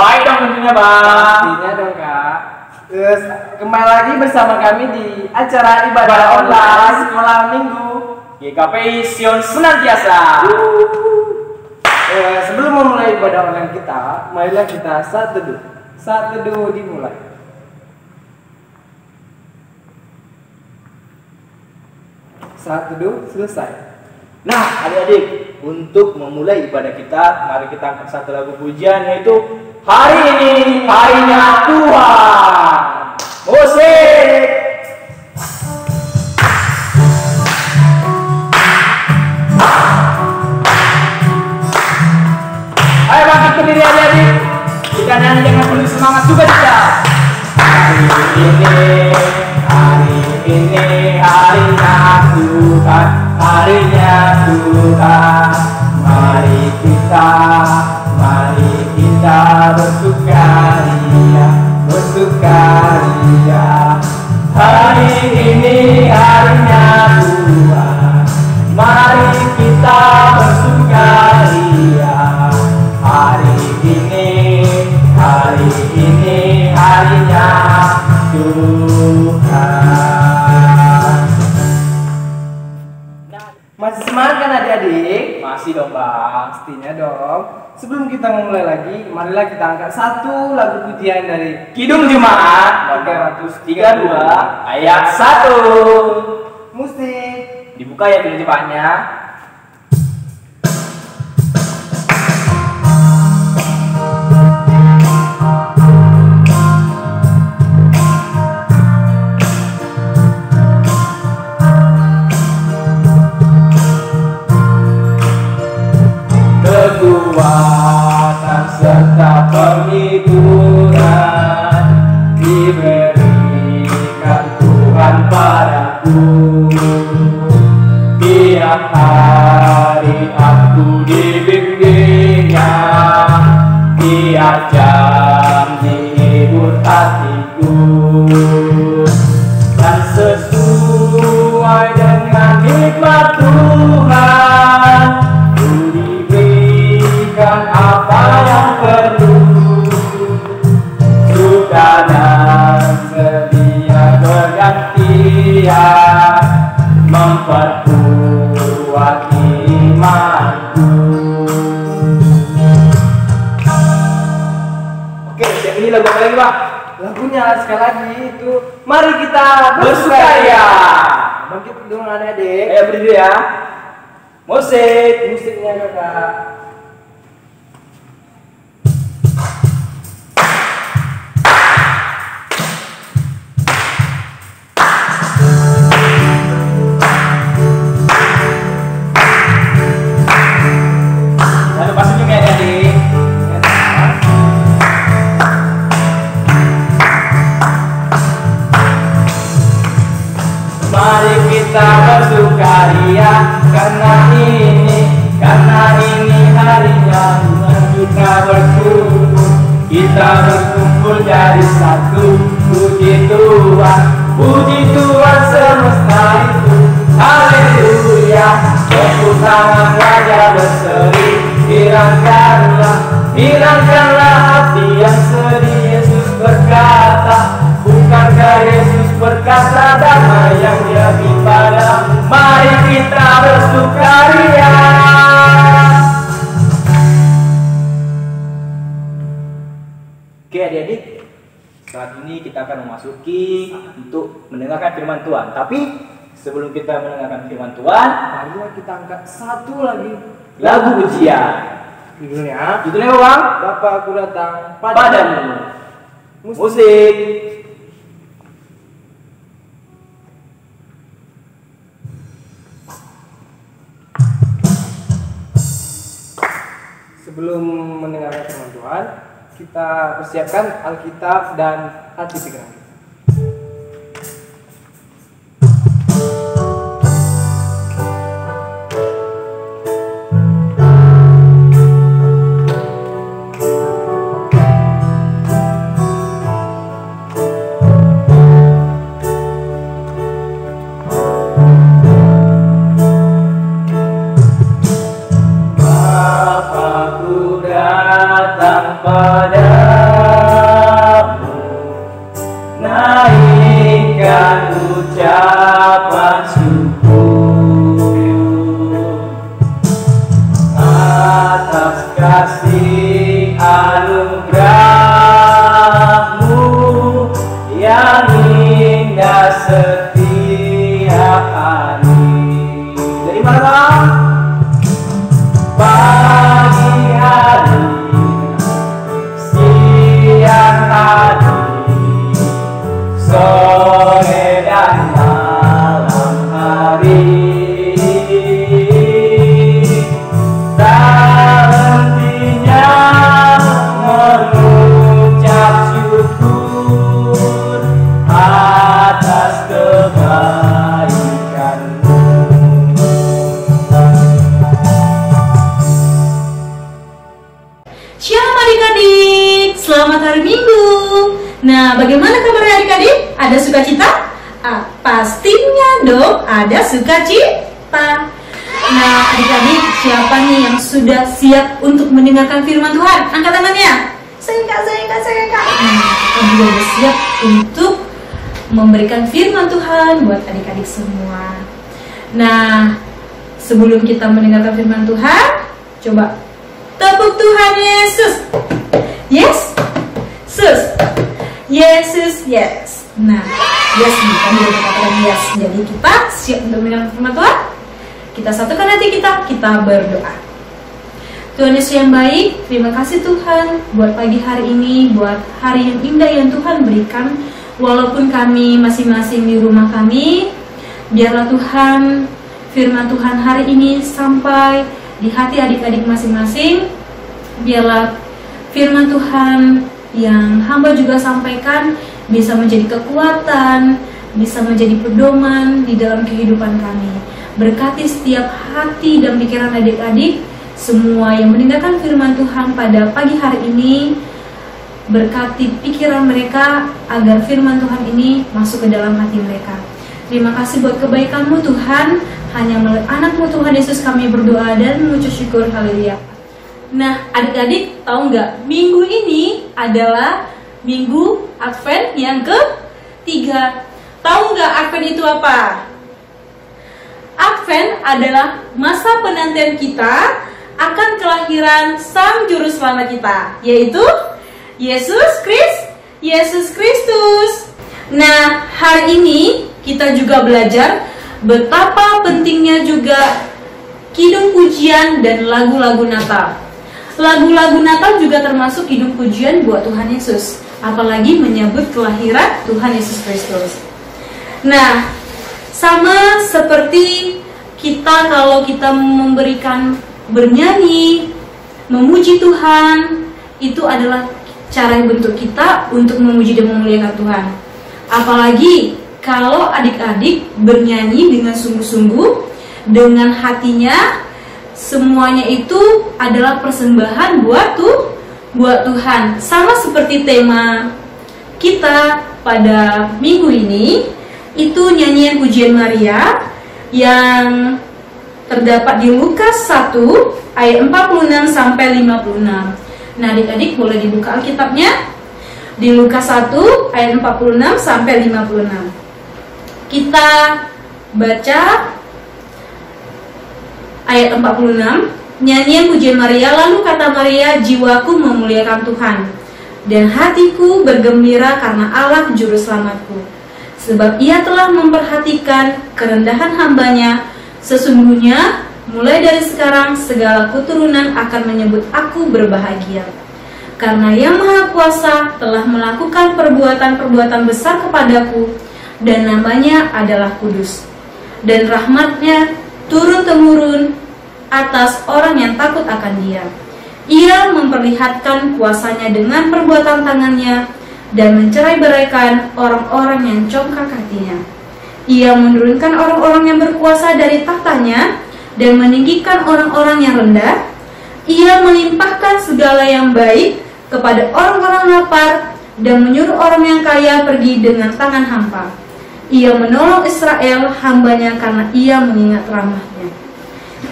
baik dong tentunya bang. Pastinya dong kak. Terus kembali lagi bersama kami di acara ibadah online sekolah minggu GKPI Sion senantiasa. Sebelum memulai ibadah online kita, marilah kita saat teduh. Saat teduh dimulai. Saat teduh selesai. Nah adik-adik, untuk memulai ibadah kita, mari kita angkat satu lagu pujian, yaitu Hari Ini Harinya Tuhan. Musik. Ayo bangkit berdiri adik-adik. Kita nyanyi dengan penuh semangat juga kita. Hari ini harinya Tuhan, harinya Tuhan. Mari kita bersukaria, bersukaria. Hari ini harinya Tuhan. Mari kita bersukaria. Hari ini harinya Tuhan. Masih semangat kan adik-adik? Masih dong bang. Pastinya dong. Sebelum kita memulai lagi, marilah kita angkat satu lagu pujian dari Kidung Jemaat 332 ayat 1. Musik. Dibuka ya Kidung Jemaatnya. Kekuatan serta penghiburan diberikan Tuhan padaku. Tiap hari aku dibimbingnya, tiap jam dihibur hatiku, dan sesuai dengan hikmat Tuhan apa yang perlu, suka dan sedia bergantian memperkuat imanku. Oke, yang ini lagu apa lagi bang? Lagunya sekali lagi itu mari kita Bersukaria. Bangkit dong adik-adik. Ayo berdiri ya. Musik. Musiknya kakak. Mari kita bersukaria karena ini harinya Tuhan. Kita berkumpul jadi satu. Puji Tuhan semesta itu. Haleluya. Tepuk tangan wajah berseri. Hilangkanlah hati yang sedih. Yesus berkata, bukankah Yesus berkata damai yang Dia beri padamu? Mari kita bersukaria. Oke adik-adik, saat ini kita akan memasuki untuk mendengarkan firman Tuhan. Tapi sebelum kita mendengarkan firman Tuhan, Marilah kita angkat satu lagi lagu pujian. Judulnya Judulnya apa bang? Bapa aku datang Padamu. Musik. Musik. Sebelum mendengarkan firman Tuhan, kita persiapkan Alkitab dan hati pikiran kita. Bapa ku datang pada naikkan ucapan syukur atas kasih anugerah-Mu yang indah setiap hari. Dari mana? Pagi hari, siang hari, sore dan malam hari, tak hentinya mengucap syukur atas kebaikan-Mu. Shalom adik-adik, selamat hari Minggu. Nah, bagaimana kabar adik-adik? Ada sukacita? Pastinya dong, ada sukacita. Nah, adik-adik, siapa nih yang sudah siap untuk mendengarkan firman Tuhan? Angkat tangannya. Saya kak. Kita juga sudah siap untuk memberikan firman Tuhan buat adik-adik semua. Nah, sebelum kita mendengarkan firman Tuhan, coba tepuk Tuhan Yesus. Yes, sus. Yesus, yes. Nah, yes nih, kami udah katakan yes. Jadi kita siap untuk mendengarkan firman Tuhan. Kita satukan hati kita berdoa. Tuhan Yesus yang baik, terima kasih Tuhan buat pagi hari ini, buat hari yang indah yang Tuhan berikan. Walaupun kami masing-masing di rumah kami, biarlah Tuhan firman Tuhan hari ini sampai di hati adik-adik masing-masing. Biarlah firman Tuhan yang hamba juga sampaikan bisa menjadi kekuatan, bisa menjadi pedoman di dalam kehidupan kami. Berkati setiap hati dan pikiran adik-adik semua yang mendengarkan firman Tuhan pada pagi hari ini. Berkati pikiran mereka agar firman Tuhan ini masuk ke dalam hati mereka. Terima kasih buat kebaikan-Mu Tuhan. Hanya melalui anak-Mu Tuhan Yesus kami berdoa dan mengucap syukur. Haleluya. Nah, adik-adik tahu nggak? Minggu ini adalah Minggu Advent yang ke-3. Tahu nggak Advent itu apa? Advent adalah masa penantian kita akan kelahiran Sang Juru Selamat kita, yaitu Yesus Kristus. Nah, hari ini kita juga belajar betapa pentingnya juga kidung pujian dan lagu-lagu Natal. Lagu-lagu Natal juga termasuk kidung pujian buat Tuhan Yesus, apalagi menyambut kelahiran Tuhan Yesus Kristus. Nah, sama seperti kita kalau kita memberikan bernyanyi, memuji Tuhan, itu adalah cara yang bentuk kita untuk memuji dan memuliakan Tuhan. Apalagi kalau adik-adik bernyanyi dengan sungguh-sungguh, dengan hatinya, semuanya itu adalah persembahan buat Tuhan. Sama seperti tema kita pada minggu ini, itu nyanyian pujian Maria yang terdapat di Lukas 1 ayat 46 sampai 56. Nah, adik-adik boleh dibuka Alkitabnya di Lukas 1 ayat 46 sampai 56. Kita baca ayat 46, nyanyian pujian Maria. Lalu kata Maria, jiwaku memuliakan Tuhan, dan hatiku bergembira karena Allah Juru Selamatku, sebab Ia telah memperhatikan kerendahan hambanya. Sesungguhnya mulai dari sekarang segala keturunan akan menyebut aku berbahagia, karena Yang Maha Kuasa telah melakukan perbuatan-perbuatan besar kepadaku, dan namanya adalah kudus. Dan rahmatnya turun-temurun atas orang yang takut akan Dia. Ia memperlihatkan kuasanya dengan perbuatan tangannya, dan mencerai-beraikan orang-orang yang congkak hatinya. Ia menurunkan orang-orang yang berkuasa dari tahtanya, dan meninggikan orang-orang yang rendah. Ia melimpahkan segala yang baik kepada orang-orang lapar, dan menyuruh orang yang kaya pergi dengan tangan hampa. Ia menolong Israel hambanya karena Ia mengingat rahmat-Nya,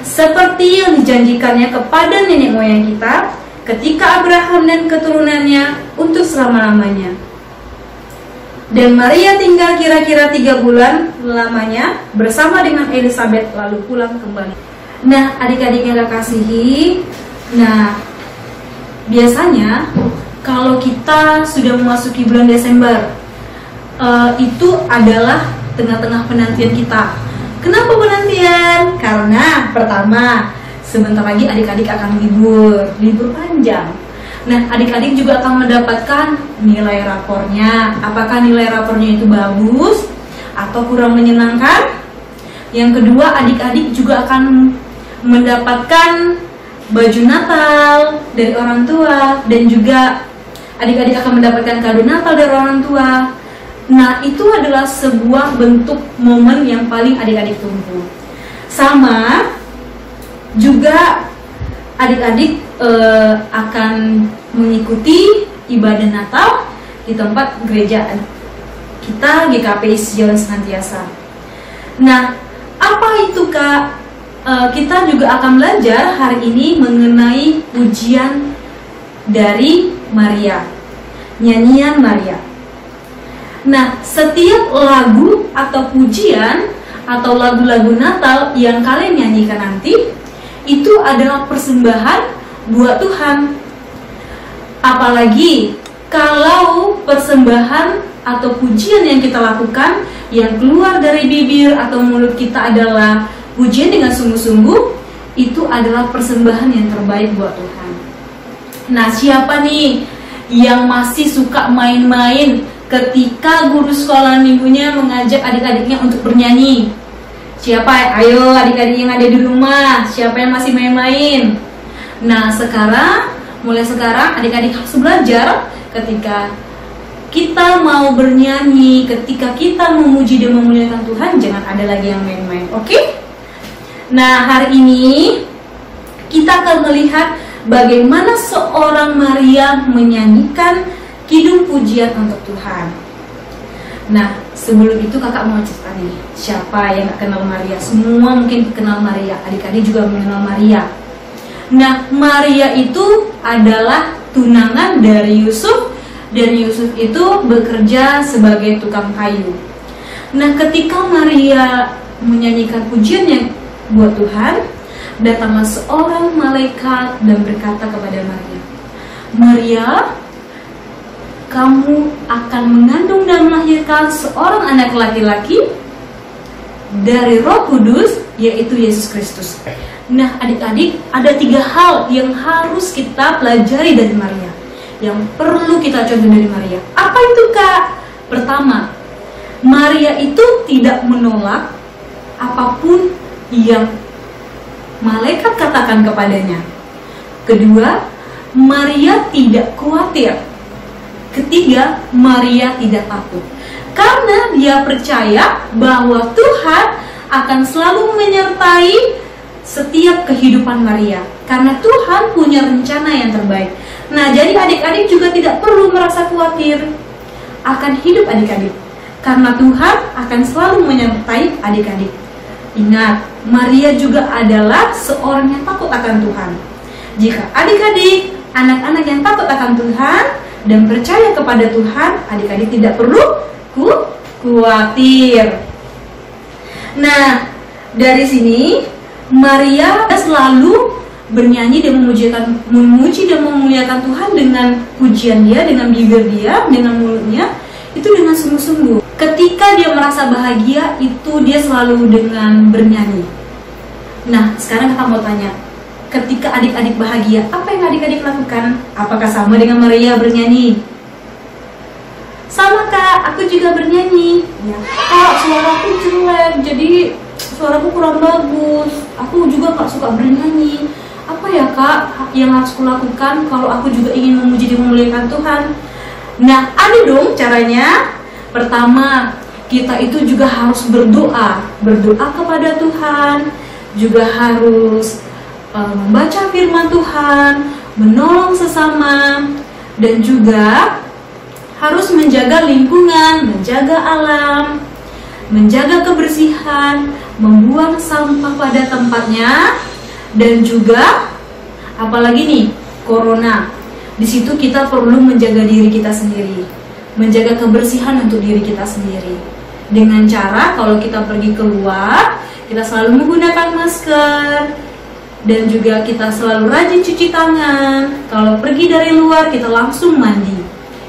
seperti yang dijanjikannya kepada nenek moyang kita ketika Abraham dan keturunannya untuk selama-lamanya. Dan Maria tinggal kira-kira 3 bulan lamanya bersama dengan Elizabeth lalu pulang kembali. Nah, adik-adik yang kasihi, nah biasanya kalau kita sudah memasuki bulan Desember, itu adalah tengah-tengah penantian kita. Kenapa penantian? Karena pertama, sebentar lagi adik-adik akan libur panjang. Nah, adik-adik juga akan mendapatkan nilai rapornya. Apakah nilai rapornya itu bagus atau kurang menyenangkan? Yang kedua, adik-adik juga akan mendapatkan baju Natal dari orang tua, dan juga adik-adik akan mendapatkan kado Natal dari orang tua. Nah, itu adalah sebuah bentuk momen yang paling adik-adik tunggu. Sama juga adik-adik akan mengikuti ibadah Natal di tempat gereja kita GKP Sion Senantiasa. Nah, apa itu Kak? Kita juga akan belajar hari ini mengenai pujian dari Maria, nyanyian Maria. Nah, setiap lagu atau pujian atau lagu-lagu Natal yang kalian nyanyikan nanti itu adalah persembahan buat Tuhan. Apalagi kalau persembahan atau pujian yang kita lakukan yang keluar dari bibir atau mulut kita adalah pujian dengan sungguh-sungguh, itu adalah persembahan yang terbaik buat Tuhan. Nah, siapa nih yang masih suka main-main ketika guru sekolah minggunya mengajak adik-adiknya untuk bernyanyi? Siapa? Ayo adik-adik yang ada di rumah, siapa yang masih main-main? Nah, mulai sekarang adik-adik harus belajar ketika kita mau bernyanyi, ketika kita memuji dan memuliakan Tuhan, jangan ada lagi yang main-main, oke? Nah, hari ini kita akan melihat bagaimana seorang Maria menyanyikan kidung pujian untuk Tuhan. Nah, sebelum itu kakak mau cerita nih, siapa yang gak kenal Maria? Semua mungkin kenal Maria, adik-adik juga mengenal Maria. Nah, Maria itu adalah tunangan dari Yusuf, dan Yusuf itu bekerja sebagai tukang kayu. Nah, ketika Maria menyanyikan pujiannya buat Tuhan, datanglah seorang malaikat dan berkata kepada Maria, Maria, kamu akan mengandung dan melahirkan seorang anak laki-laki dari Roh Kudus, yaitu Yesus Kristus. Nah, adik-adik, ada 3 hal yang harus kita pelajari dari Maria, yang perlu kita contoh dari Maria. Apa itu Kak? Pertama, Maria itu tidak menolak apapun yang malaikat katakan kepadanya. Kedua, Maria tidak khawatir. Ketiga, Maria tidak takut, karena dia percaya bahwa Tuhan akan selalu menyertai setiap kehidupan Maria, karena Tuhan punya rencana yang terbaik. Nah, jadi adik-adik juga tidak perlu merasa khawatir akan hidup adik-adik, karena Tuhan akan selalu menyertai adik-adik. Ingat, Maria juga adalah seorang yang takut akan Tuhan. Jika adik-adik, anak-anak yang takut akan Tuhan dan percaya kepada Tuhan, adik-adik tidak perlu khawatir. Nah, dari sini Maria selalu bernyanyi dan memuji dan memuliakan Tuhan dengan pujian dia, dengan bibir dia, dengan mulutnya, itu dengan sungguh-sungguh. Ketika dia merasa bahagia, itu dia selalu dengan bernyanyi. Nah, sekarang kakak mau tanya, ketika adik-adik bahagia, apa yang adik-adik lakukan? Apakah sama dengan Maria bernyanyi? Sama Kak, aku juga bernyanyi. Ya, Kak, suaraku jelek, jadi suaraku kurang bagus. Aku juga gak suka bernyanyi. Apa ya Kak yang harus kulakukan kalau aku juga ingin memuji dan memuliakan Tuhan? Nah, ada dong caranya. Pertama, kita itu juga harus berdoa kepada Tuhan, juga harus membaca firman Tuhan, menolong sesama, dan juga harus menjaga lingkungan, menjaga alam, menjaga kebersihan, membuang sampah pada tempatnya, dan juga apalagi nih, corona. Di situ kita perlu menjaga diri kita sendiri. menjaga kebersihan untuk diri kita sendiri. Dengan cara kalau kita pergi keluar, kita selalu menggunakan masker, dan juga kita selalu rajin cuci tangan. Kalau pergi dari luar, kita langsung mandi.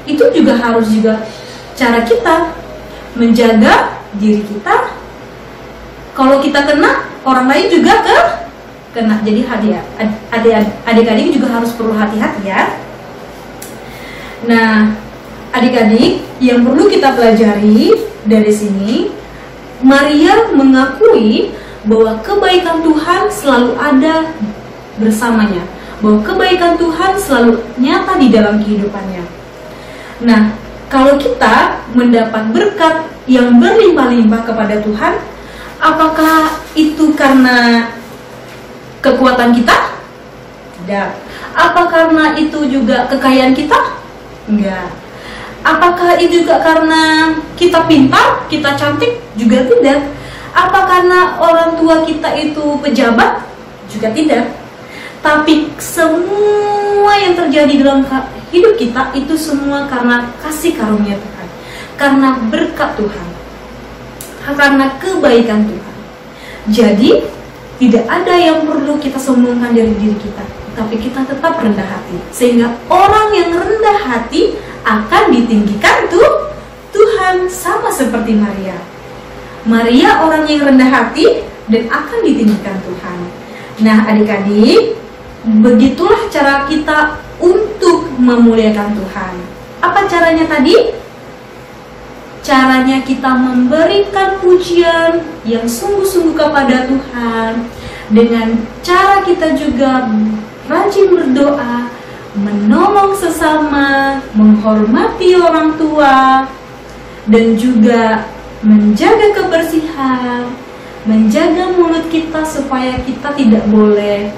Itu juga harus juga cara kita menjaga diri kita. Kalau kita kena, orang lain juga kena. Jadi adik-adik juga harus perlu hati-hati ya. Nah, adik-adik, yang perlu kita pelajari dari sini, Maria mengakui bahwa kebaikan Tuhan selalu ada bersamanya, bahwa kebaikan Tuhan selalu nyata di dalam kehidupannya. Nah, kalau kita mendapat berkat yang berlimpah-limpah kepada Tuhan, apakah itu karena kekuatan kita? Tidak. Apa karena itu juga kekayaan kita? Enggak. Apakah itu juga karena kita pintar, kita cantik? Juga tidak. Apa karena orang tua kita itu pejabat? Juga tidak. Tapi semua yang terjadi dalam hidup kita itu semua karena kasih karunia Tuhan, karena berkat Tuhan, karena kebaikan Tuhan. Jadi tidak ada yang perlu kita sombongkan dari diri kita, tapi kita tetap rendah hati, sehingga orang yang rendah hati akan ditinggikan Tuhan, sama seperti Maria. Maria orang yang rendah hati dan akan ditinggikan Tuhan. Nah, adik-adik, begitulah cara kita untuk memuliakan Tuhan. Apa caranya tadi? Caranya kita memberikan pujian yang sungguh-sungguh kepada Tuhan, dengan cara kita juga rajin berdoa, menolong sesama, menghormati orang tua, dan juga menjaga kebersihan, menjaga mulut kita supaya kita tidak boleh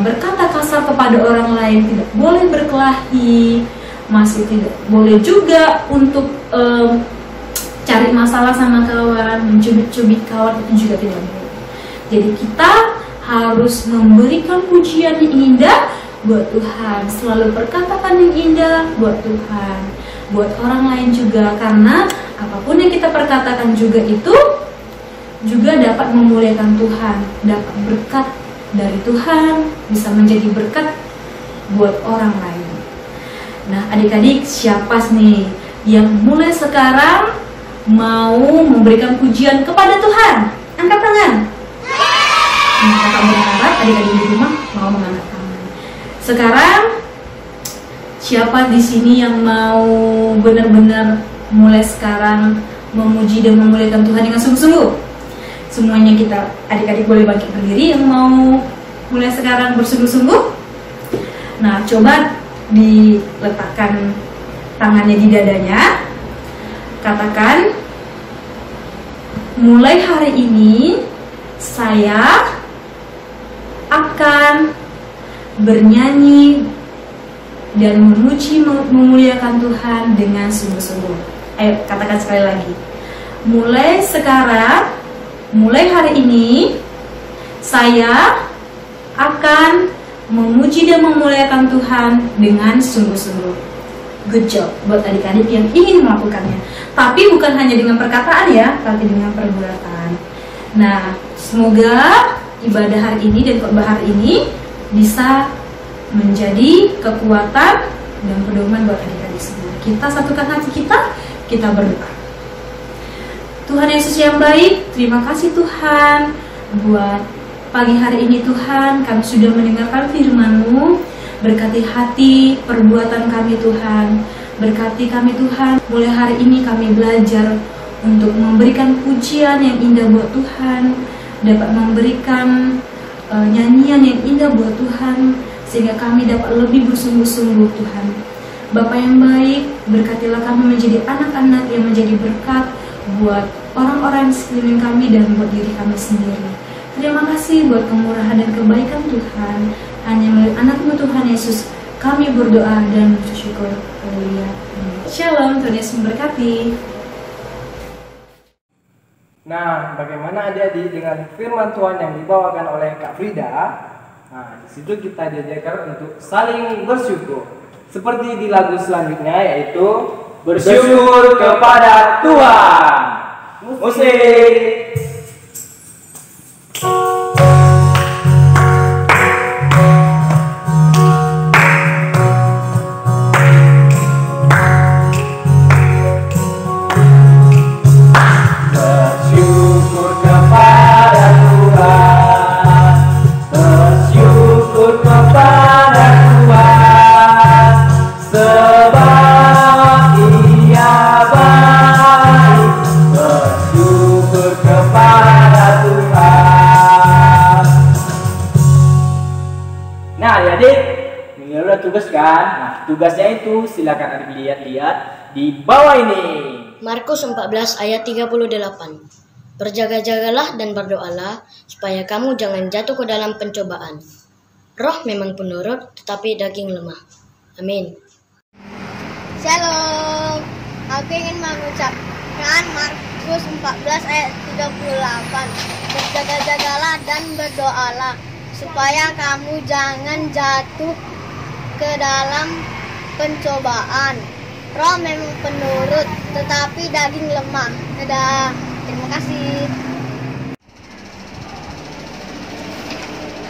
berkata kasar kepada orang lain, tidak boleh berkelahi, masih tidak boleh juga untuk cari masalah sama kawan, mencubit-cubit kawan, itu juga tidak boleh. Jadi kita harus memberikan pujian yang indah buat Tuhan, selalu perkatakan yang indah buat Tuhan, buat orang lain juga, karena apapun yang kita perkatakan juga itu juga dapat memuliakan Tuhan, dapat berkat dari Tuhan, bisa menjadi berkat buat orang lain. Nah, adik-adik, siapa nih yang mulai sekarang mau memberikan pujian kepada Tuhan? Angkat tangan. Nah, kakak berharap adik-adik di rumah mau mengangkat tangan. Sekarang siapa di sini yang mau benar-benar mulai sekarang memuji dan memuliakan Tuhan dengan sungguh-sungguh? Semuanya kita, adik-adik boleh bangkit berdiri yang mau mulai sekarang bersungguh-sungguh. Nah, coba diletakkan tangannya di dadanya. Katakan, mulai hari ini saya akan bernyanyi dan memuji memuliakan Tuhan dengan sungguh-sungguh. Ayo katakan sekali lagi. Mulai sekarang, mulai hari ini saya akan memuji dan memuliakan Tuhan dengan sungguh-sungguh. Good job buat adik-adik yang ingin melakukannya. Tapi bukan hanya dengan perkataan ya, tapi dengan perbuatan. Nah, semoga ibadah hari ini dan khotbah hari ini bisa menjadi kekuatan dan pedoman buat adik-adik semua. Kita satukan hati kita berdoa. Tuhan Yesus yang baik, terima kasih Tuhan buat pagi hari ini Tuhan, kami sudah mendengarkan firman-Mu. Berkati hati perbuatan kami Tuhan, berkati kami Tuhan. Mulai hari ini kami belajar untuk memberikan pujian yang indah buat Tuhan, dapat memberikan nyanyian yang indah buat Tuhan, sehingga kami dapat lebih bersungguh-sungguh Tuhan. Bapa yang baik, berkatilah kami menjadi anak-anak yang menjadi berkat buat orang-orang di sekeliling kami dan buat diri kami sendiri. Terima kasih buat kemurahan dan kebaikan Tuhan. Hanya melalui anak-Mu Tuhan Yesus kami berdoa dan bersyukur. Haleluya. Shalom, Tuhan Yesus memberkati. Nah, bagaimana adik-adik dengan firman Tuhan yang dibawakan oleh Kak Frida? Nah, di situ kita diajarkan untuk saling bersyukur. Seperti di lagu selanjutnya, yaitu bersyukur kepada Tuhan. Musik. Tugas kan? Nah, tugasnya itu silakan adik lihat-lihat di bawah ini. Markus 14 ayat 38. Berjaga-jagalah dan berdoalah supaya kamu jangan jatuh ke dalam pencobaan. Roh memang penurut tetapi daging lemah. Amin. Shalom. Aku ingin mengucapkan Markus 14 ayat 38. Berjaga-jagalah dan berdoalah supaya kamu jangan jatuh ke dalam pencobaan. Roh memang penurut, tetapi daging lemah. Dadah. Terima kasih.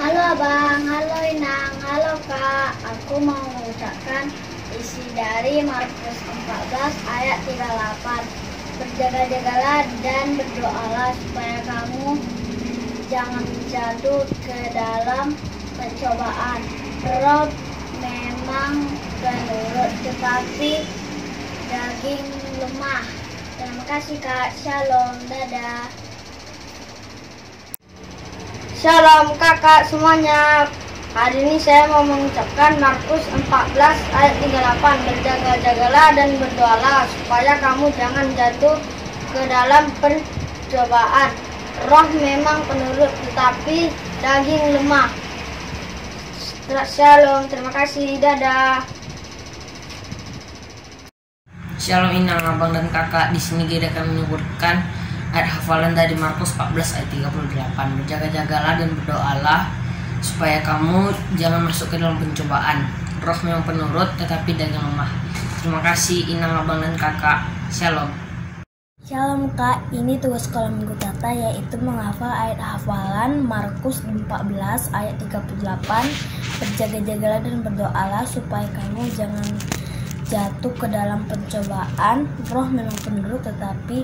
Halo Abang, halo Inang, halo Kak. Aku mau mengucapkan isi dari Markus 14 ayat 38. Berjaga-jagalah dan berdoalah supaya kamu jangan jatuh ke dalam pencobaan. Roh memang penurut tetapi daging lemah. Terima kasih Kak. Shalom. Dadah. Shalom kakak semuanya. Hari ini saya mau mengucapkan Markus 14 ayat 38. Berjaga-jagalah dan berdoalah supaya kamu jangan jatuh ke dalam pencobaan. Roh memang penurut tetapi daging lemah. Shalom, terima kasih, dadah. Shalom Inang, abang dan kakak. Di sini kita akan menyebutkan ayat hafalan dari Markus 14 ayat 38. Berjaga-jagalah dan berdoalah supaya kamu jangan masuk ke dalam pencobaan. Roh memang penurut tetapi daging lemah. Terima kasih Inang, abang dan kakak. Shalom. Shalom Kak, ini tugas sekolah minggu Tata yaitu menghafal ayat hafalan Markus 14 ayat 38. Berjaga-jagalah dan berdoalah supaya kamu jangan jatuh ke dalam pencobaan. Roh memang penurut tetapi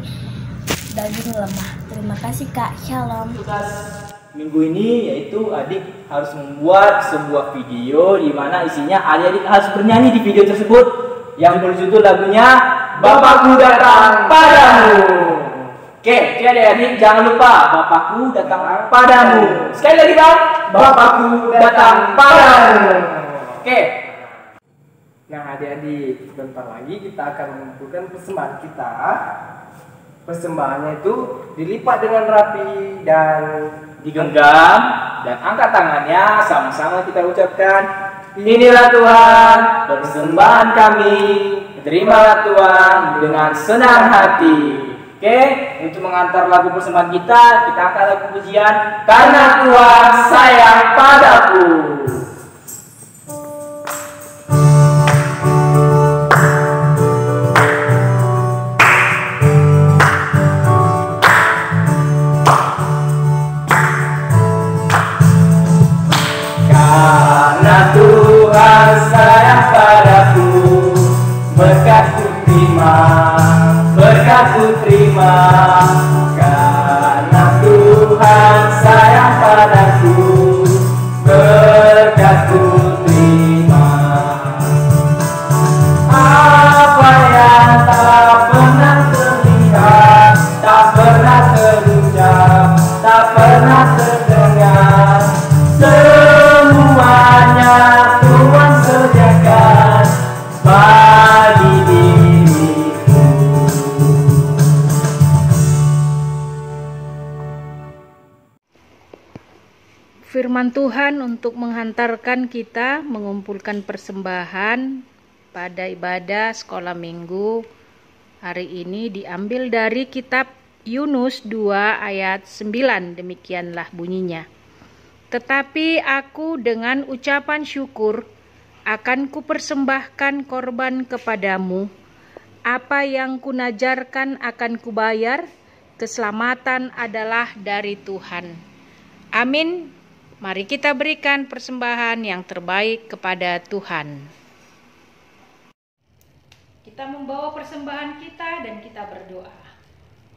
daging lemah. Terima kasih Kak, shalom. Tugas minggu ini yaitu adik harus membuat sebuah video di mana isinya adik-adik harus bernyanyi di video tersebut yang berjudul lagunya Bapakku Datang Padamu. Oke, adik-adik jangan lupa Bapakku Datang Padamu. Sekali lagi Bang, Bapakku Datang Padamu. Oke. Nah adik-adik, sebentar lagi kita akan mengumpulkan persembahan kita. Persembahannya itu dilipat dengan rapi dan digenggam dan angkat tangannya, sama-sama kita ucapkan, inilah Tuhan persembahan kami, terimalah Tuhan dengan senang hati. Oke, untuk mengantar lagu persembahan kita angkat lagu pujian, karena Tuhan sayang padaku. Karena Tuhan sayang padaku, berkat-Ku terima. Karena Tuhan sayang padaku, berkat-Ku terima. Apa yang tak pernah terlihat, tak pernah terucap, tak pernah terdengar, semuanya Tuhan sediakan bagi diriku. Firman Tuhan untuk menghantarkan kita mengumpulkan persembahan pada ibadah sekolah minggu hari ini diambil dari kitab Yunus 2 ayat 9. Demikianlah bunyinya. Tetapi aku dengan ucapan syukur akan kupersembahkan korban kepadamu. Apa yang kunajarkan akan kubayar, keselamatan adalah dari Tuhan. Amin. Mari kita berikan persembahan yang terbaik kepada Tuhan. Kita membawa persembahan kita dan kita berdoa.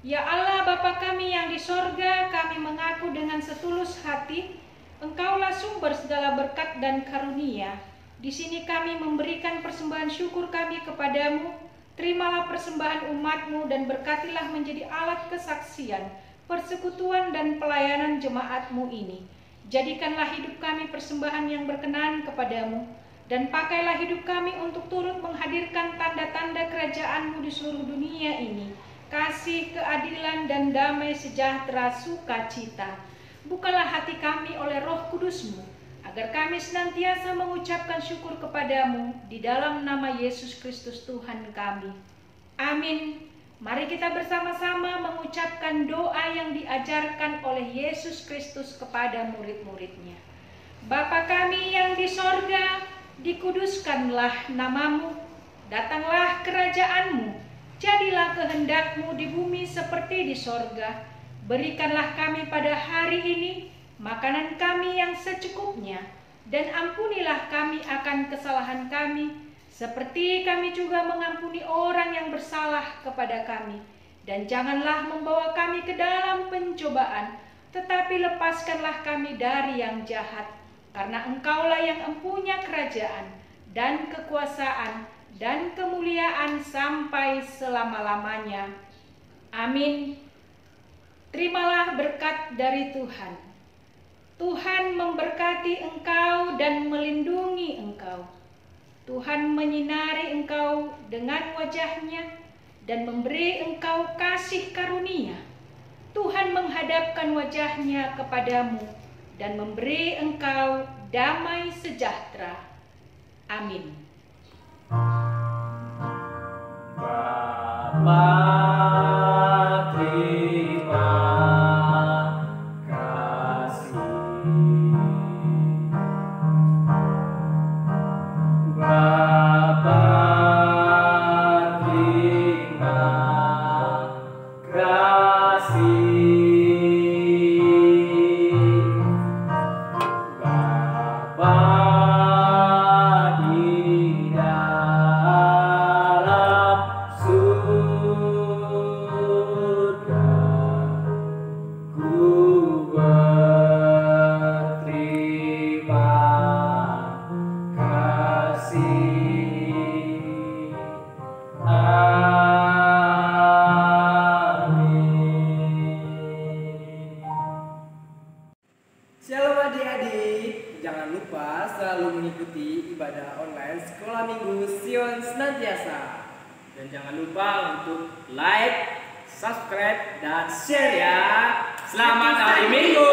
Ya Allah, Bapa kami yang di sorga, kami mengaku dengan setulus hati, Engkaulah sumber segala berkat dan karunia. Di sini kami memberikan persembahan syukur kami kepadamu. Terimalah persembahan umat-Mu dan berkatilah menjadi alat kesaksian, persekutuan dan pelayanan jemaat-Mu ini. Jadikanlah hidup kami persembahan yang berkenan kepadamu, dan pakailah hidup kami untuk turut menghadirkan tanda-tanda kerajaan-Mu di seluruh dunia ini, kasih, keadilan, dan damai sejahtera sukacita. Bukalah hati kami oleh Roh Kudus-Mu, agar kami senantiasa mengucapkan syukur kepadamu di dalam nama Yesus Kristus Tuhan kami. Amin. Mari kita bersama-sama mengucapkan doa yang diajarkan oleh Yesus Kristus kepada murid-muridnya. Bapa kami yang di sorga, dikuduskanlah namamu, datanglah kerajaan-Mu, jadilah kehendak-Mu di bumi seperti di sorga. Berikanlah kami pada hari ini makanan kami yang secukupnya, dan ampunilah kami akan kesalahan kami, seperti kami juga mengampuni orang yang bersalah kepada kami. Dan janganlah membawa kami ke dalam pencobaan, tetapi lepaskanlah kami dari yang jahat. Karena Engkaulah yang empunya kerajaan, dan kekuasaan, dan kemuliaan sampai selama-lamanya. Amin. Terimalah berkat dari Tuhan. Tuhan memberkati engkau dan melindungi engkau. Tuhan menyinari engkau dengan wajah-Nya dan memberi engkau kasih karunia. Tuhan menghadapkan wajah-Nya kepadamu dan memberi engkau damai sejahtera. Amin. Bapa, terima kasih. Bapa, terima kasih. Bapa di dalam surga, ku berterima kasih. Amin. Shalom adik-adik, jangan lupa selalu mengikuti ibadah online Sekolah Minggu Sion Senantiasa. Dan jangan lupa untuk like, subscribe, dan share ya. Selamat hari Minggu.